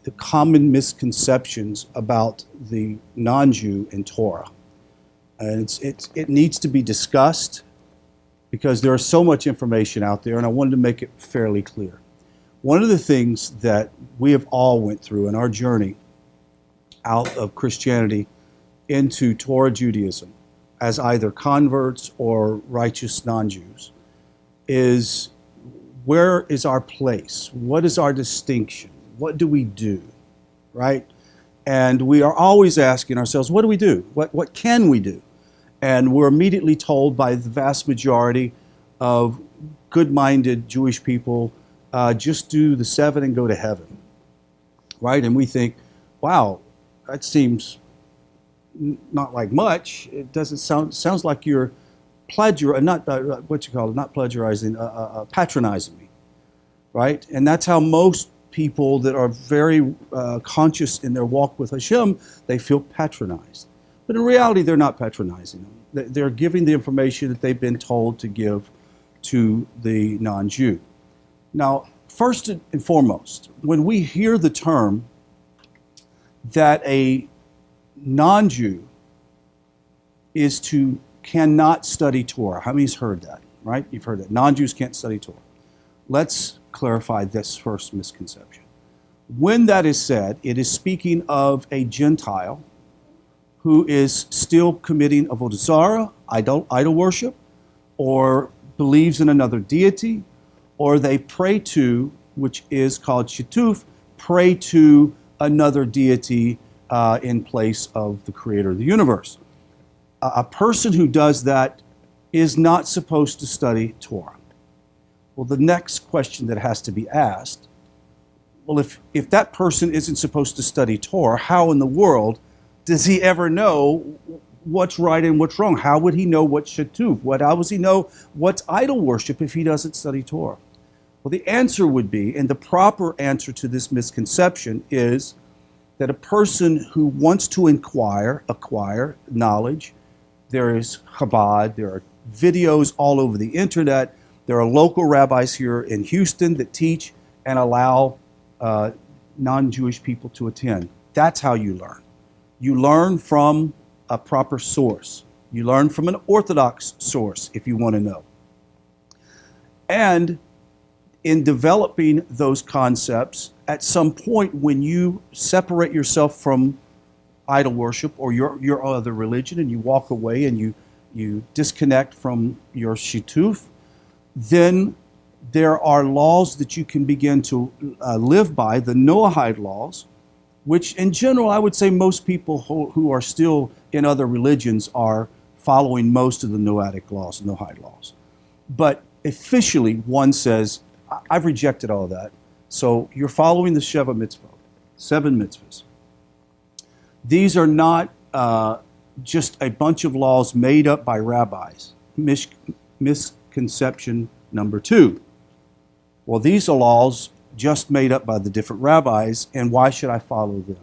the common misconceptions about the non-Jew in Torah. And it needs to be discussed because there is so much information out there, and I wanted to make it fairly clear. One of the things that we have all went through in our journey out of Christianity into Torah Judaism as either converts or righteous non-Jews is, where is our place? What is our distinction? What do we do, right? And we are always asking ourselves, what do we do? What can we do? And we're immediately told by the vast majority of good-minded Jewish people, just do the 7 and go to heaven, right? And we think, wow, that seems not like much. It doesn't sounds like you're patronizing me, right? And that's how most people that are very conscious in their walk with Hashem, they feel patronized. But in reality, they're not patronizing them. They're giving the information that they've been told to give to the non-Jew. Now, first and foremost, when we hear the term that a non-Jew cannot study Torah, how many's heard that, right? You've heard that. Non-Jews can't study Torah. Let's clarify this first misconception. When that is said, it is speaking of a Gentile who is still committing avodah zarah, idol worship, or believes in another deity, or they pray to, which is called shituf, pray to another deity in place of the creator of the universe. A person who does that is not supposed to study Torah. Well, the next question that has to be asked, well, if that person isn't supposed to study Torah, how in the world does he ever know what's right and what's wrong? How would he know what's shituf? How does he know what's idol worship if he doesn't study Torah? Well, the answer would be, and the proper answer to this misconception is that a person who wants to acquire knowledge, there is Chabad, there are videos all over the internet, there are local rabbis here in Houston that teach and allow non-Jewish people to attend. That's how you learn. You learn from a proper source. You learn from an orthodox source if you want to know. And in developing those concepts, at some point when you separate yourself from idol worship or your other religion and you walk away and you disconnect from your shituf, then there are laws that you can begin to live by, the Noahide laws, which in general I would say most people who are still in other religions are following most of the Noahidic laws, Noahide laws. But officially one says, I've rejected all of that. So you're following the Sheva mitzvot, 7 mitzvahs. These are not just a bunch of laws made up by rabbis. Misconception number 2. Well, these are laws just made up by the different rabbis, and why should I follow them?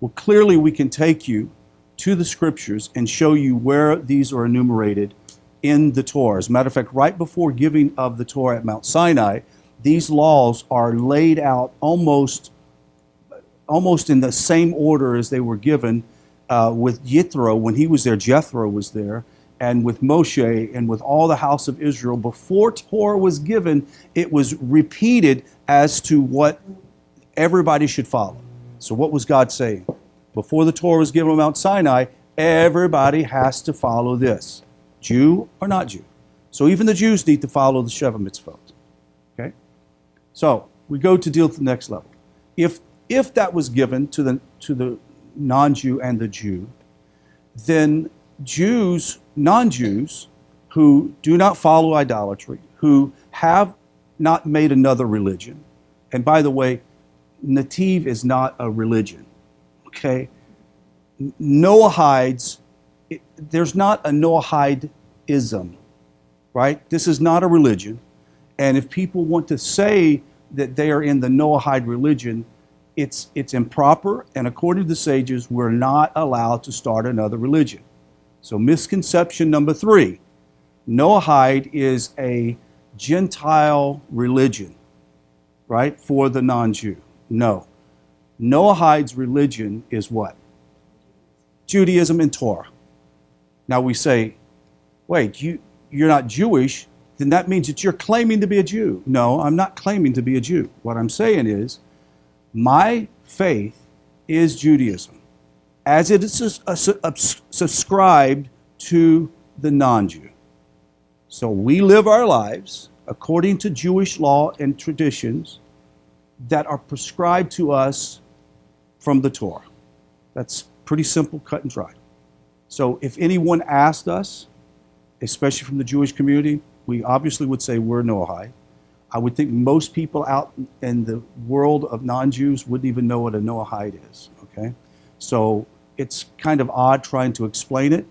Well, clearly we can take you to the scriptures and show you where these are enumerated in the Torah. As a matter of fact, right before giving of the Torah at Mount Sinai, these laws are laid out almost in the same order as they were given with Yithro when he was there. Jethro was there, and with Moshe and with all the house of Israel. Before Torah was given, it was repeated as to what everybody should follow. So what was God saying? Before the Torah was given on Mount Sinai, everybody has to follow this, Jew or not Jew. So even the Jews need to follow the Sheva mitzvot. Okay? So we go to deal with the next level. If that was given to the non-Jew and the Jew, then non-Jews who do not follow idolatry, who have not made another religion, and by the way, NETIV is not a religion, okay? Noahides, there's not a Noachide-ism, right? This is not a religion, and if people want to say that they are in the Noahide religion, it's improper, and according to the sages, we're not allowed to start another religion. So misconception number 3, Noahide is a Gentile religion, right, for the non-Jew. No. Noahide's religion is what? Judaism and Torah. Now we say, wait, you're not Jewish, then that means that you're claiming to be a Jew. No, I'm not claiming to be a Jew. What I'm saying is, my faith is Judaism, as it is subscribed to the non-Jew. So we live our lives according to Jewish law and traditions that are prescribed to us from the Torah. That's pretty simple, cut and dry. So if anyone asked us, especially from the Jewish community, we obviously would say we're Noahide. I would think most people out in the world of non-Jews wouldn't even know what a Noahide is, okay? So it's kind of odd trying to explain it,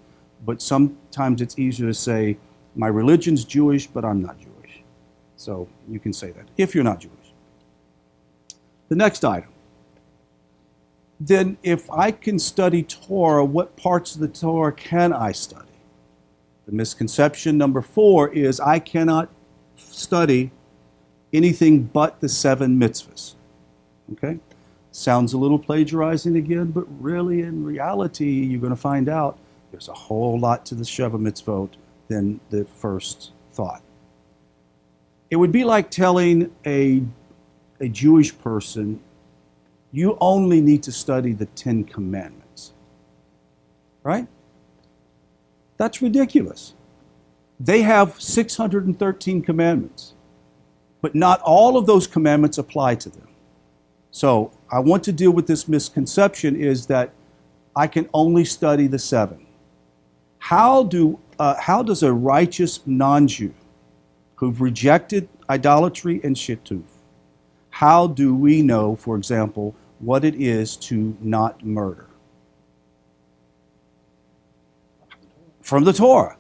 but sometimes it's easier to say, my religion's Jewish, but I'm not Jewish. So you can say that, if you're not Jewish. The next item. Then if I can study Torah, what parts of the Torah can I study? The misconception number 4 is I cannot study anything but the 7 mitzvahs. Okay? Sounds a little plagiarizing again, but really in reality, you're going to find out there's a whole lot to the Sheva mitzvot than the first thought. It would be like telling a Jewish person, you only need to study the 10 commandments. Right? That's ridiculous. They have 613 commandments, but not all of those commandments apply to them. So I want to deal with this misconception is that I can only study the 7. How does a righteous non-Jew who've rejected idolatry and shittuv, how do we know, for example, what it is to not murder? From the Torah.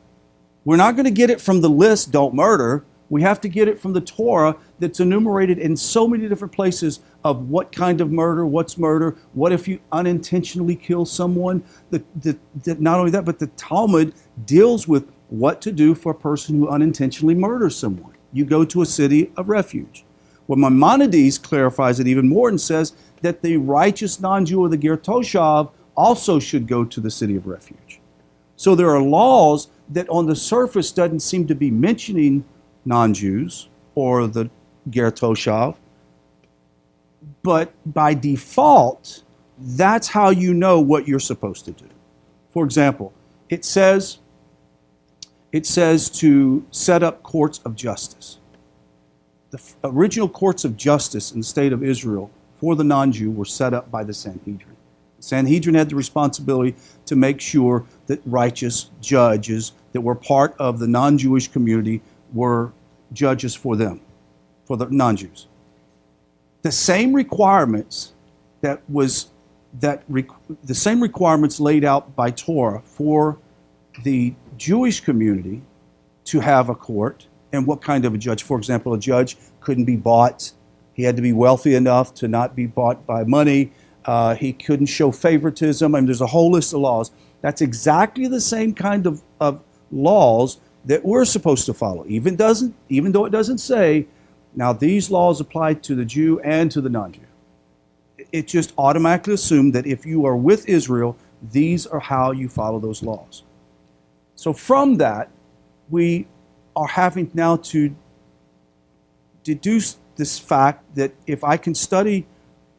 We're not going to get it from the list, don't murder. We have to get it from the Torah that's enumerated in so many different places of what kind of murder, what's murder, what if you unintentionally kill someone. Not only that, but the Talmud deals with what to do for a person who unintentionally murders someone. You go to a city of refuge. Well, Maimonides clarifies it even more and says that the righteous non-Jew or the Ger Toshav also should go to the city of refuge. So there are laws that on the surface doesn't seem to be mentioning non-Jews or the Ger Toshav, but by default, that's how you know what you're supposed to do. For example, it says to set up courts of justice. The original courts of justice in the state of Israel for the non-Jew were set up by the Sanhedrin. The Sanhedrin had the responsibility to make sure that righteous judges that were part of the non-Jewish community were judges for them, for the non-Jews. The same requirements the same requirements laid out by Torah for the Jewish community to have a court and what kind of a judge. For example, a judge couldn't be bought. He had to be wealthy enough to not be bought by money. He couldn't show favoritism. I mean, there's a whole list of laws. That's exactly the same kind of laws that we're supposed to follow, even though it doesn't say, now these laws apply to the Jew and to the non-Jew. It just automatically assumed that if you are with Israel, these are how you follow those laws. So from that, we are having now to deduce this fact that if I can study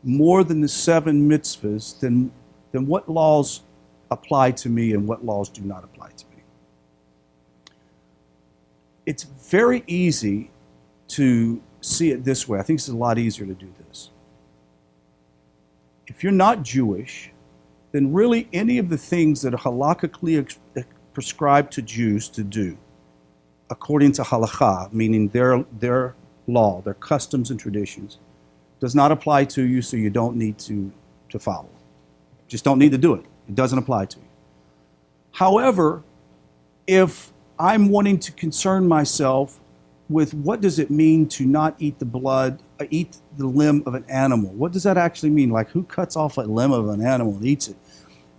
more than the 7 mitzvahs, then what laws apply to me and what laws do not apply to me. It's very easy to see it this way. I think it's a lot easier to do this. If you're not Jewish, then really any of the things that are halakhically prescribed to Jews to do, according to halakha, meaning their law, their customs and traditions, does not apply to you, so you don't need to follow. Just don't need to do it. It doesn't apply to you. However, if I'm wanting to concern myself with what does it mean to not eat eat the limb of an animal? What does that actually mean? Like, who cuts off a limb of an animal and eats it?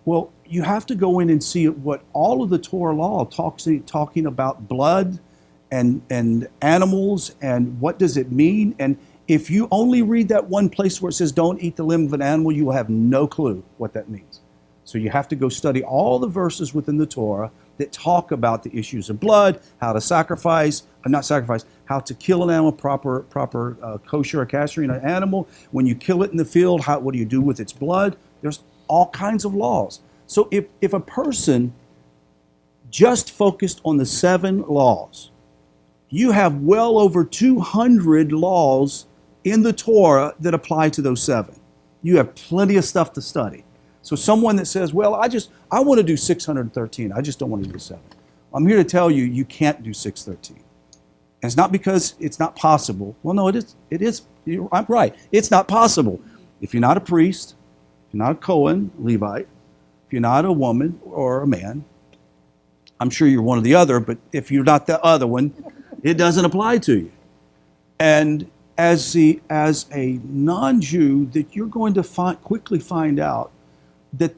Well, you have to go in and see what all of the Torah law talking about blood and animals and what does it mean. And If you only read that one place where it says don't eat the limb of an animal, you will have no clue what that means. So you have to go study all the verses within the Torah that talk about the issues of blood, how to sacrifice, not sacrifice, how to kill an animal, proper kosher or castrating an animal. When you kill it in the field, what do you do with its blood? There's all kinds of laws. So if a person just focused on the 7 laws, you have well over 200 laws in the Torah that apply to those 7. You have plenty of stuff to study. So someone that says, well, I want to do 613. I just don't want to do 7. I'm here to tell you, you can't do 613. And it's not because it's not possible. Well, no, it is. I'm right. It's not possible. If you're not a priest, if you're not a Cohen, Levite, if you're not a woman or a man, I'm sure you're one or the other, but if you're not the other one, it doesn't apply to you. And as a non-Jew, that you're going to quickly find out that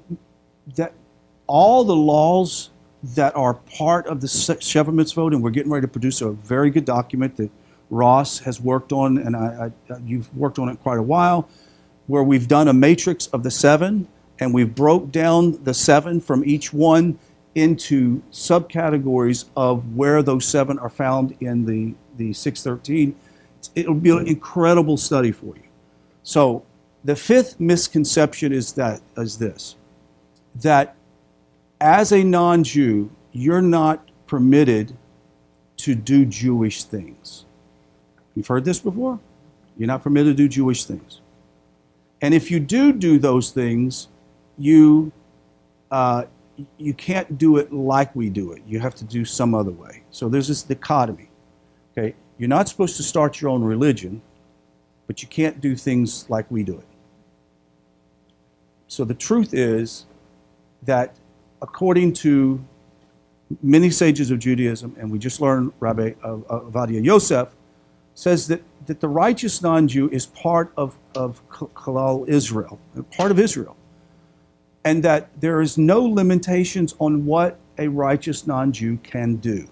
all the laws that are part of the Sheva Mitzvot, and we're getting ready to produce a very good document that Ross has worked on, and you've worked on it quite a while, where we've done a matrix of the 7, and we've broke down the 7 from each one into subcategories of where those 7 are found in the 613. It'll be an incredible study for you. So the 5th misconception is this, that as a non-Jew, you're not permitted to do Jewish things. You've heard this before? You're not permitted to do Jewish things. And if you do those things, you can't do it like we do it. You have to do some other way. So there's this dichotomy. Okay, you're not supposed to start your own religion, but you can't do things like we do it. So the truth is that according to many sages of Judaism, and we just learned Rabbi Ovadia Yosef, says that the righteous non-Jew is part of Kalal Israel, part of Israel, and that there is no limitations on what a righteous non-Jew can do,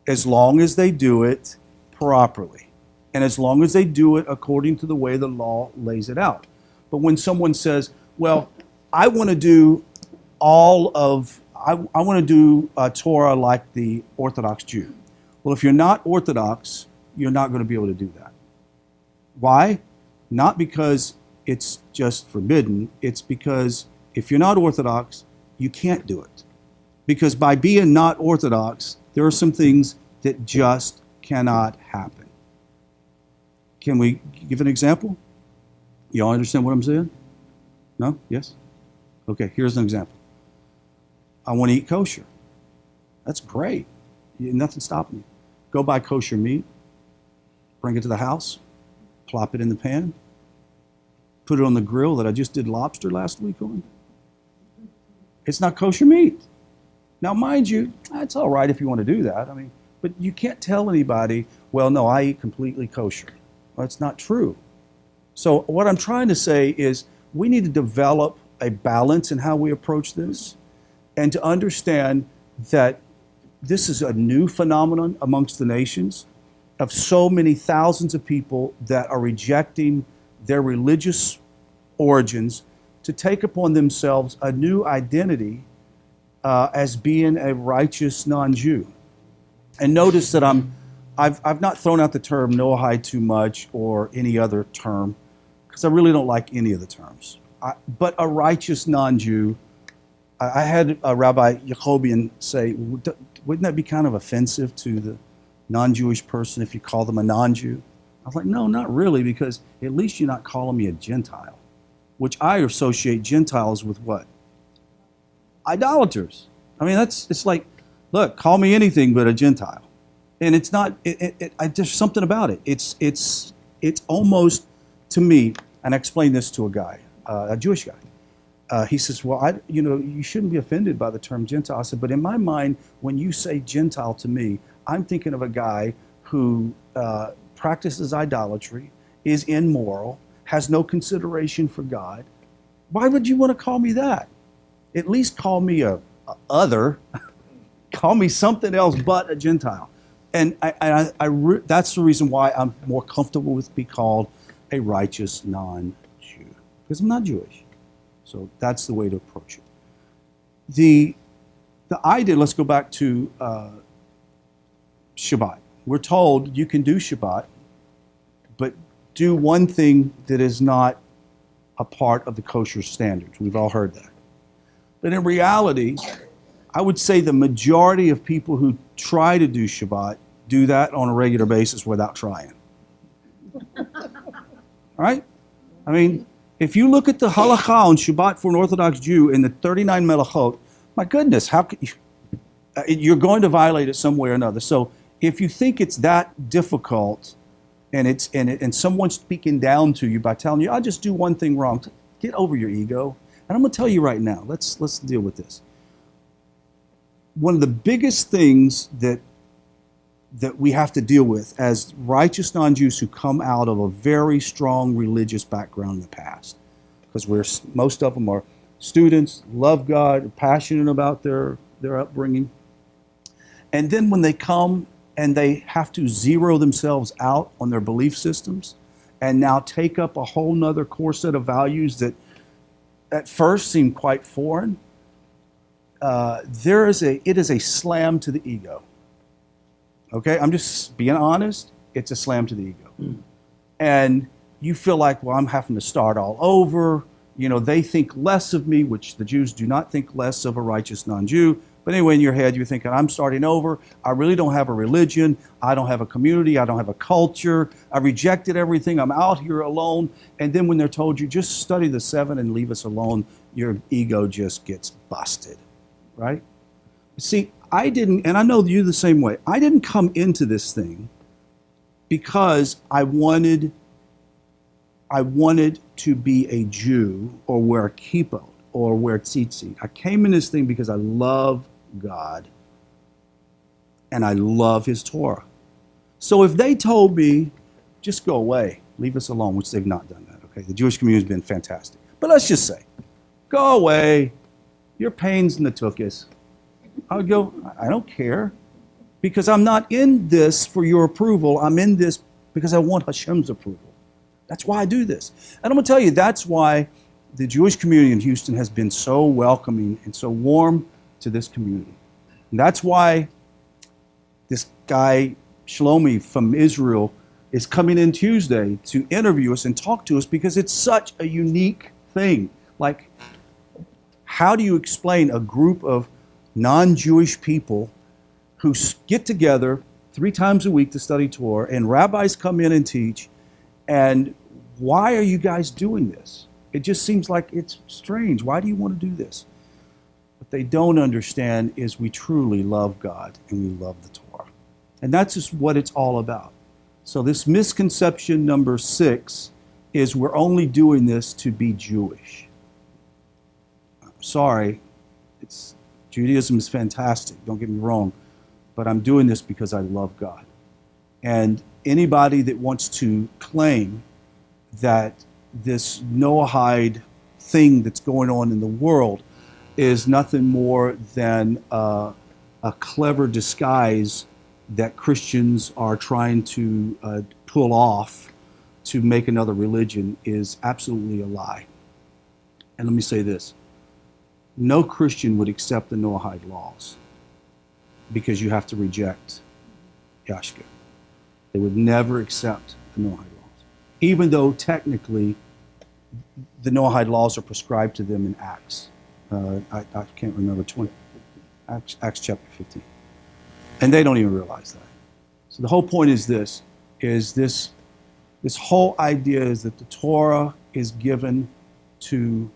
as long as they do it properly, and as long as they do it according to the way the law lays it out. But when someone says, well, I want to do I want to do Torah like the Orthodox Jew. Well, if you're not Orthodox, you're not going to be able to do that. Why? Not because it's just forbidden. It's because if you're not Orthodox, you can't do it. Because by being not Orthodox, there are some things that just cannot happen. Can we give an example? You all understand what I'm saying? No? Yes? Okay, here's an example. I want to eat kosher. That's great. Nothing's stopping you. Go buy kosher meat, bring it to the house, plop it in the pan, put it on the grill that I just did lobster last week on. It's not kosher meat. Now, mind you, it's all right if you want to do that. I mean, but you can't tell anybody, well, no, I eat completely kosher. Well, it's not true. So what I'm trying to say is we need to develop a balance in how we approach this, and to understand that this is a new phenomenon amongst the nations of so many thousands of people that are rejecting their religious origins to take upon themselves a new identity as being a righteous non-Jew. And notice that I've not thrown out the term Noahide too much or any other term, because I really don't like any of the terms. But a righteous non-Jew, I had Rabbi Jacobian say, wouldn't that be kind of offensive to the non-Jewish person if you call them a non-Jew? I was like, no, not really, because at least you're not calling me a Gentile, which I associate Gentiles with what? Idolaters. I mean, it's like, look, call me anything but a Gentile. And it's not, there's something about it. It's almost, to me, and I explained this to a guy, a Jewish guy. He says, well, you shouldn't be offended by the term Gentile. I said, but in my mind, when you say Gentile to me, I'm thinking of a guy who practices idolatry, is immoral, has no consideration for God. Why would you want to call me that? At least call me a other. Call me something else but a Gentile. And that's the reason why I'm more comfortable with being called a righteous non-Jew, because I'm not Jewish. So that's the way to approach it. The idea, let's go back to Shabbat. We're told you can do Shabbat, but do one thing that is not a part of the kosher standards. We've all heard that. But in reality, I would say the majority of people who try to do Shabbat do that on a regular basis without trying. Right? I mean, if you look at the halakha on Shabbat for an Orthodox Jew in the 39 melachot, my goodness, how could you, you're going to violate it some way or another. So if you think it's that difficult and someone's speaking down to you by telling you, I'll just do one thing wrong, get over your ego. And I'm going to tell you right now, let's deal with this. One of the biggest things that we have to deal with as righteous non-Jews who come out of a very strong religious background in the past, because most of them are students, love God, passionate about their upbringing. And then when they come and they have to zero themselves out on their belief systems and now take up a whole nother core set of values that at first seem quite foreign, it is a slam to the ego. Okay, I'm just being honest. It's a slam to the ego. And you feel like, well, I'm having to start all over. You know, they think less of me, which the Jews do not think less of a righteous non-Jew. But anyway, in your head, you're thinking, I'm starting over. I really don't have a religion. I don't have a community. I don't have a culture. I rejected everything. I'm out here alone. And then when they're told you, just study the 7 and leave us alone, your ego just gets busted, right? See, I didn't, and I know you the same way. I didn't come into this thing because I wanted to be a Jew or wear a kippah or wear tzitzit. I came in this thing because I love God and I love His Torah. So if they told me, just go away, leave us alone, which they've not done that, okay? The Jewish community has been fantastic. But let's just say, go away, your pains in the tuchus. I would go, I don't care, because I'm not in this for your approval. I'm in this because I want Hashem's approval. That's why I do this. And I'm going to tell you, that's why the Jewish community in Houston has been so welcoming and so warm to this community. And that's why this guy, Shlomi from Israel, is coming in Tuesday to interview us and talk to us, because it's such a unique thing. Like, how do you explain a group of non-Jewish people who get together 3 times a week to study Torah, and rabbis come in and teach, and why are you guys doing this? It just seems like it's strange. Why do you want to do this? What they don't understand is we truly love God and we love the Torah. And that's just what it's all about. So this misconception number 6 is we're only doing this to be Jewish. I'm sorry, Judaism is fantastic, don't get me wrong, but I'm doing this because I love God. And anybody that wants to claim that this Noahide thing that's going on in the world is nothing more than a clever disguise that Christians are trying to pull off to make another religion is absolutely a lie. And let me say this. No Christian would accept the Noahide laws because you have to reject Yashka. They would never accept the Noahide laws, even though technically the Noahide laws are prescribed to them in Acts. I can't remember, Acts chapter 15. And they don't even realize that. So the whole point is this whole idea is that the Torah is given to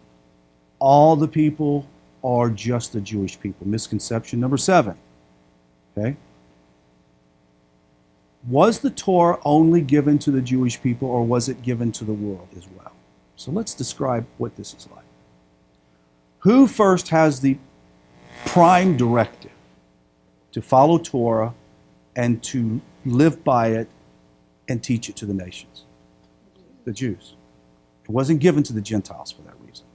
all the people or just the Jewish people. Misconception number 7. Okay? Was the Torah only given to the Jewish people, or was it given to the world as well? So let's describe what this is like. Who first has the prime directive to follow Torah and to live by it and teach it to the nations? The Jews. It wasn't given to the Gentiles for that reason.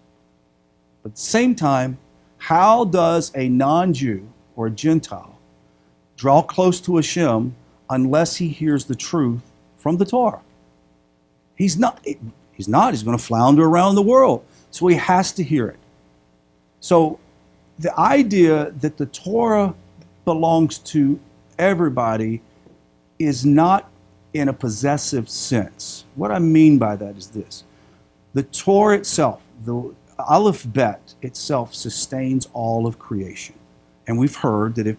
But at the same time, how does a non-Jew or a Gentile draw close to Hashem unless he hears the truth from the Torah. He's not. He's going to flounder around the world. So he has to hear it. So the idea that the Torah belongs to everybody is not in a possessive sense. What I mean by that is this. The Torah itself, the Aleph Bet itself, sustains all of creation. And we've heard that if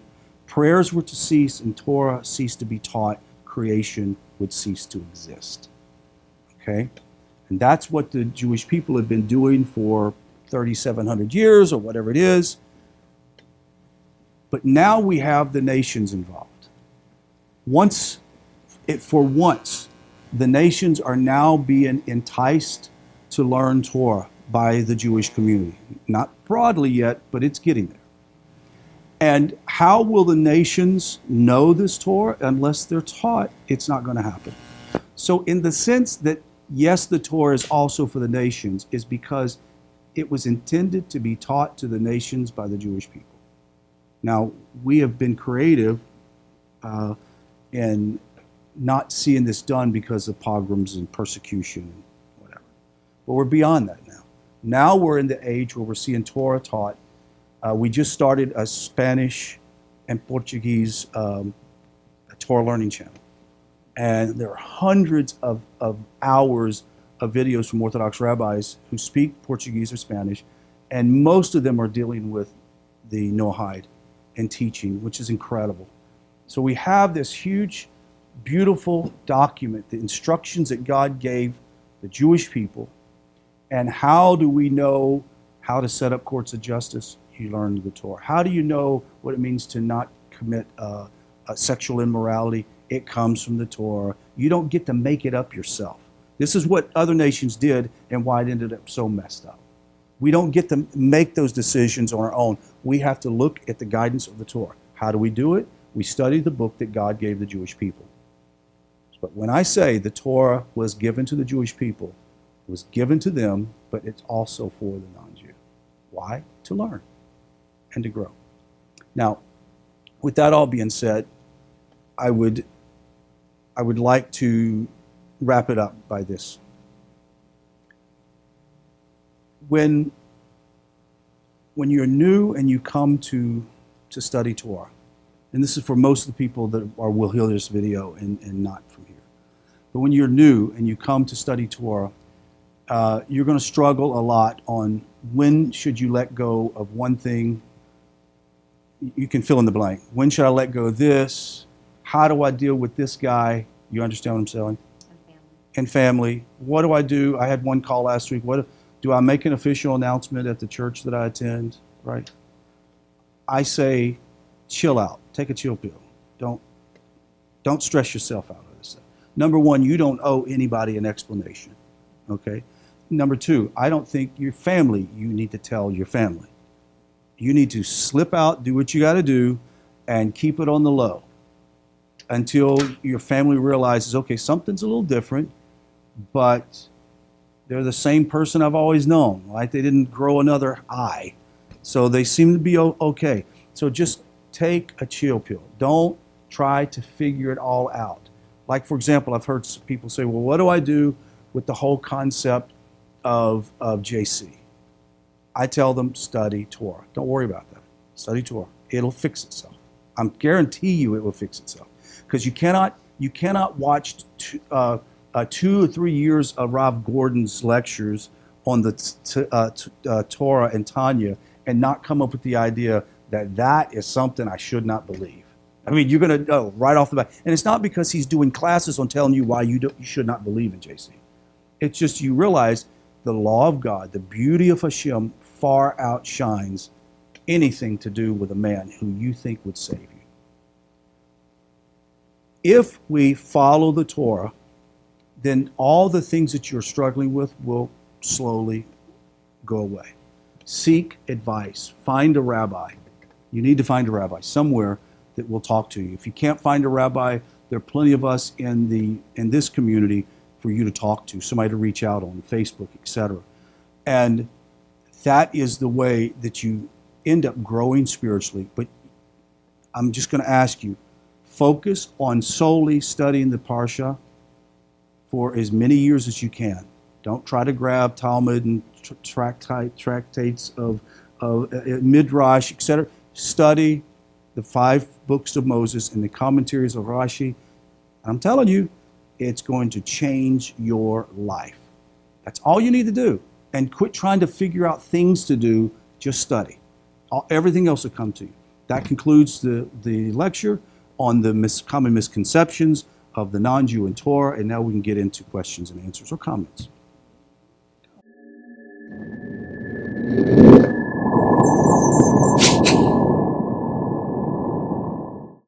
prayers were to cease and Torah ceased to be taught, creation would cease to exist. Okay? And that's what the Jewish people have been doing for 3,700 years or whatever it is. But now we have the nations involved. For once, the nations are now being enticed to learn Torah by the Jewish community. Not broadly yet, but it's getting there. And how will the nations know this Torah? Unless they're taught, it's not going to happen. So in the sense that, yes, the Torah is also for the nations, is because it was intended to be taught to the nations by the Jewish people. Now, we have been creative in not seeing this done because of pogroms and persecution and whatever. But we're beyond that now. Now we're in the age where we're seeing Torah taught. We just started a Spanish and Portuguese Torah learning channel. And there are hundreds of hours of videos from Orthodox rabbis who speak Portuguese or Spanish, and most of them are dealing with the Noahide and teaching, which is incredible. So we have this huge, beautiful document, the instructions that God gave the Jewish people. And how do we know how to set up courts of justice? You learn the Torah. How do you know what it means to not commit sexual immorality? It comes from the Torah. You don't get to make it up yourself. This is what other nations did and why it ended up so messed up. We don't get to make those decisions on our own. We have to look at the guidance of the Torah. How do we do it? We study the book that God gave the Jewish people. But when I say the Torah was given to the Jewish people, it was given to them, but it's also for the non-Jew. Why? To learn and to grow. Now, with that all being said, I would like to wrap it up by this. When you're new and you come to study Torah, and this is for most of the people that will hear this video and not from here. But when you're new and you come to study Torah, you're going to struggle a lot on when should you let go of one thing. You can fill in the blank. When should I let go of this? How do I deal with this guy? You understand what I'm saying? And family. What do I do? I had one call last week. What do I make an official announcement at the church that I attend? Right? I say, chill out. Take a chill pill. Don't stress yourself out of this stuff. Number one, you don't owe anybody an explanation. Okay? Number two, I don't think your family, you need to tell your family. You need to slip out, do what you got to do, and keep it on the low until your family realizes, okay, something's a little different, but they're the same person I've always known, right? They didn't grow another eye. So they seem to be okay. So just take a chill pill. Don't try to figure it all out. Like, for example, I've heard people say, well, what do I do with the whole concept of JC? I tell them, study Torah. Don't worry about that. Study Torah. It'll fix itself. I guarantee you it will fix itself. Because you cannot watch 2 or 3 years of Rav Gordon's lectures on the Torah and Tanya and not come up with the idea that that is something I should not believe. I mean, you're going to know right off the bat. And it's not because he's doing classes on telling you why you should not believe in JC. It's just you realize the law of God, the beauty of Hashem, far outshines anything to do with a man who you think would save you. If we follow the Torah, then all the things that you're struggling with will slowly go away. Seek advice. Find a rabbi. You need to find a rabbi somewhere that will talk to you. If you can't find a rabbi, there are plenty of us in this community for you to talk to, somebody to reach out on Facebook, etc. And that is the way that you end up growing spiritually. But I'm just going to ask you, Focus on solely studying the Parsha for as many years as you can. Don't try to grab Talmud and tractates of Midrash, etc. Study the 5 books of Moses and the commentaries of Rashi. I'm telling you, it's going to change your life. That's all you need to do. And quit trying to figure out things to do. Just study. Everything else will come to you. That concludes the lecture on the common misconceptions of the non-Jew in Torah. And now we can get into questions and answers or comments.